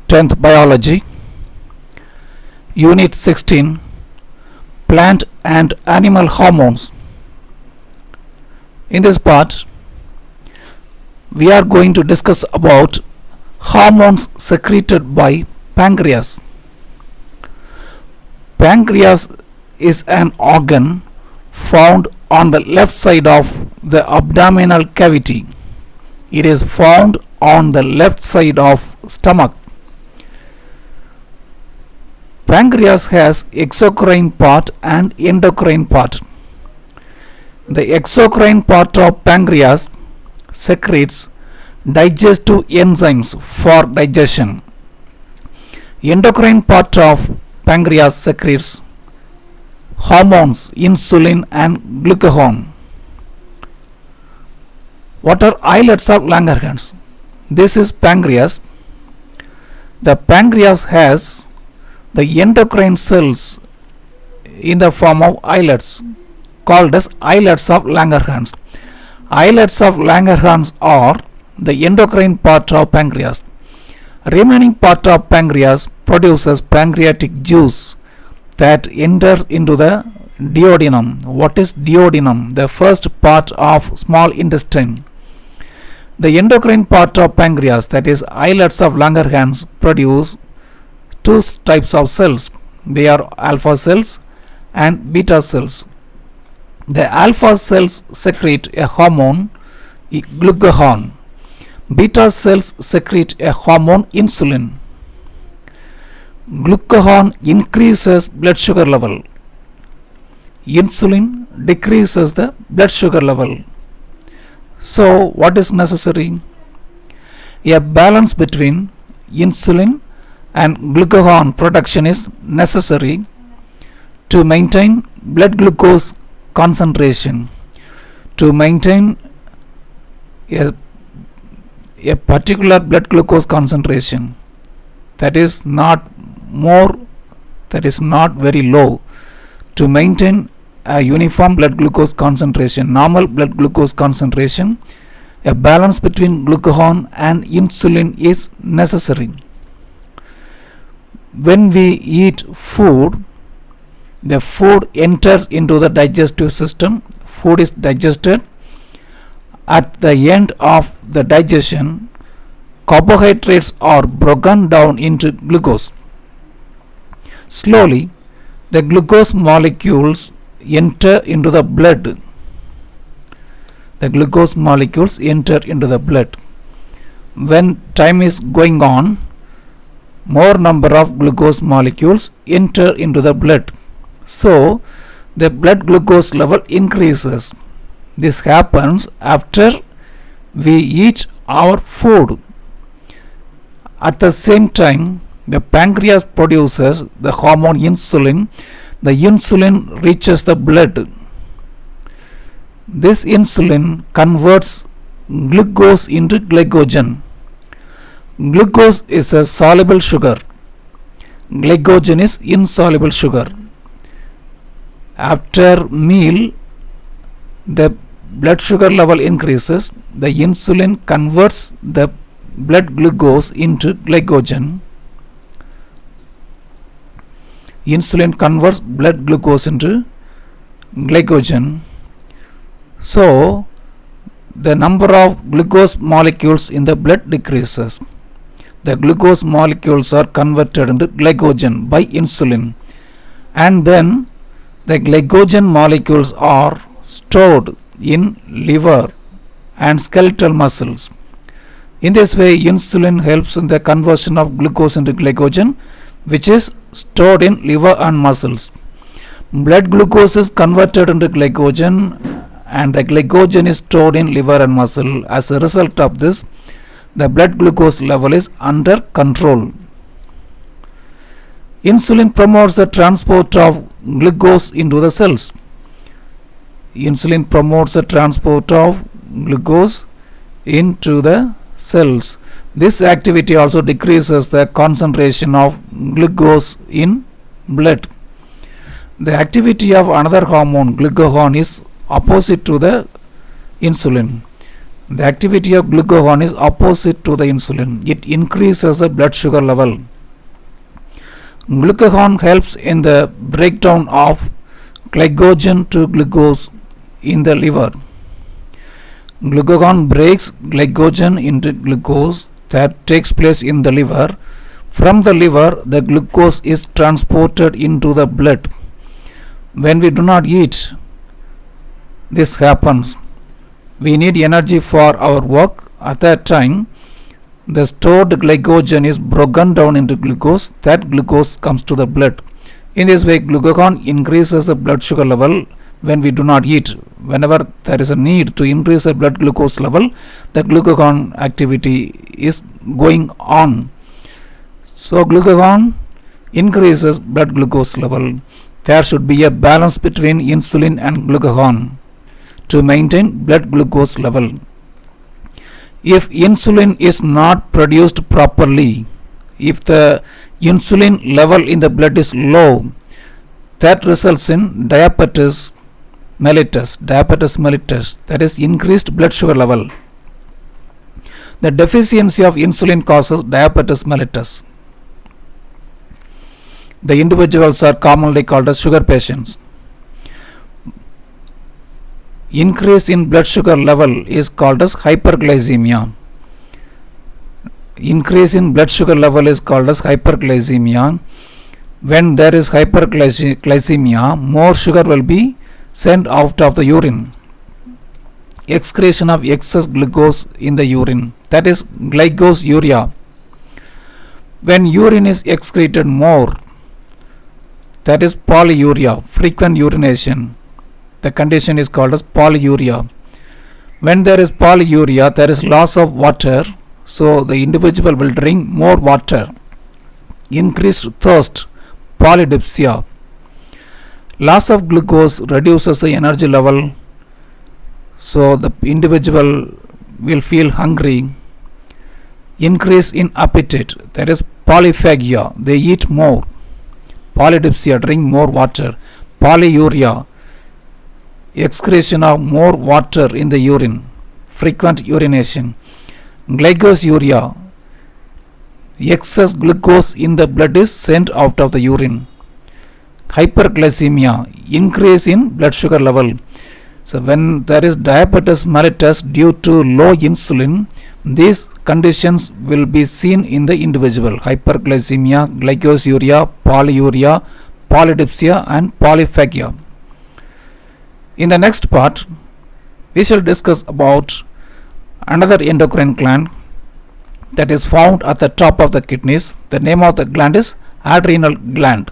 10th Biology, Unit 16, Plant and Animal Hormones. In this part, we are going to discuss about hormones secreted by pancreas. Pancreas is an organ found on the left side of the abdominal cavity. It is found on the left side of stomach. Pancreas has exocrine part and endocrine part. The exocrine part of pancreas secretes digestive enzymes for digestion. Endocrine part of pancreas secretes hormones, insulin and glucagon. What are islets of Langerhans? This is pancreas. The pancreas has the endocrine cells in the form of islets called as islets of Langerhans. Islets of Langerhans are the endocrine part of pancreas. Remaining part of pancreas produces pancreatic juice that enters into the duodenum. What is duodenum? The first part of small intestine. The endocrine part of pancreas, that is islets of Langerhans, produce two types of cells. They are alpha cells and beta cells. The alpha cells secrete a hormone, glucagon. Beta cells secrete a hormone, insulin. Glucagon increases blood sugar level. Insulin decreases the blood sugar level. So, what is necessary? A balance between insulin and glucagon production is necessary to maintain blood glucose concentration. To maintain a particular blood glucose concentration that is not more, that is not very low, to maintain a uniform blood glucose concentration, normal blood glucose concentration, a balance between glucagon and insulin is necessary. When we eat food, the food enters into the digestive system. Food is digested. At the end of the digestion, carbohydrates are broken down into glucose. Slowly, the glucose molecules enter into the blood. The glucose molecules enter into the blood. When time is going on, more number of glucose molecules enter into the blood. So, the blood glucose level increases. This happens after we eat our food. At the same time, the pancreas produces the hormone insulin. The insulin reaches the blood. This insulin converts glucose into glycogen. Glucose is a soluble sugar. Glycogen is insoluble sugar. After meal, the blood sugar level increases. The insulin converts the blood glucose into glycogen. Insulin converts blood glucose into glycogen. So, the number of glucose molecules in the blood decreases. The glucose molecules are converted into glycogen by insulin, and then the glycogen molecules are stored in liver and skeletal muscles. In this way, insulin helps in the conversion of glucose into glycogen, which is stored in liver and muscles. Blood glucose is converted into glycogen, and the glycogen is stored in liver and muscle. As a result of this, the blood glucose level is under control. Insulin promotes the transport of glucose into the cells. Insulin promotes the transport of glucose into the cells. This activity also decreases the concentration of glucose in blood. The activity of another hormone, glucagon, is opposite to the insulin. The activity of glucagon is opposite to the insulin. It increases the blood sugar level. Glucagon helps in the breakdown of glycogen to glucose in the liver. Glucagon breaks glycogen into glucose that takes place in the liver. From the liver, the glucose is transported into the blood. When we do not eat, this happens. We need energy for our work. At that time, the stored glycogen is broken down into glucose. That glucose comes to the blood. In this way, glucagon increases the blood sugar level when we do not eat. Whenever there is a need to increase the blood glucose level, the glucagon activity is going on. So glucagon increases blood glucose level. There should be a balance between insulin and glucagon to maintain blood glucose level. If insulin is not produced properly, if the insulin level in the blood is low, that results in diabetes mellitus, that is increased blood sugar level. The deficiency of insulin causes diabetes mellitus. The individuals are commonly called as sugar patients. Increase in blood sugar level is called as hyperglycemia. Increase in blood sugar level is called as hyperglycemia. When there is hyperglycemia, more sugar will be sent out of the urine. Excretion of excess glucose in the urine, that is glycosuria. When urine is excreted more, that is polyuria, frequent urination. The condition is called as polyuria. When there is polyuria, there is loss of water, so the individual will drink more water. Increased thirst, polydipsia. Loss of glucose reduces the energy level, so the individual will feel hungry. Increase in appetite, that is polyphagia, they eat more. Polydipsia, drink more water. Polyuria, excretion of more water in the urine, frequent urination. Glycosuria, excess glucose in the blood is sent out of the urine. Hyperglycemia, increase in blood sugar level. So when there is diabetes mellitus due to low insulin, these conditions will be seen in the individual. Hyperglycemia, glycosuria, polyuria, polydipsia and polyphagia. In the next part, we shall discuss about another endocrine gland that is found at the top of the kidneys. The name of the gland is adrenal gland.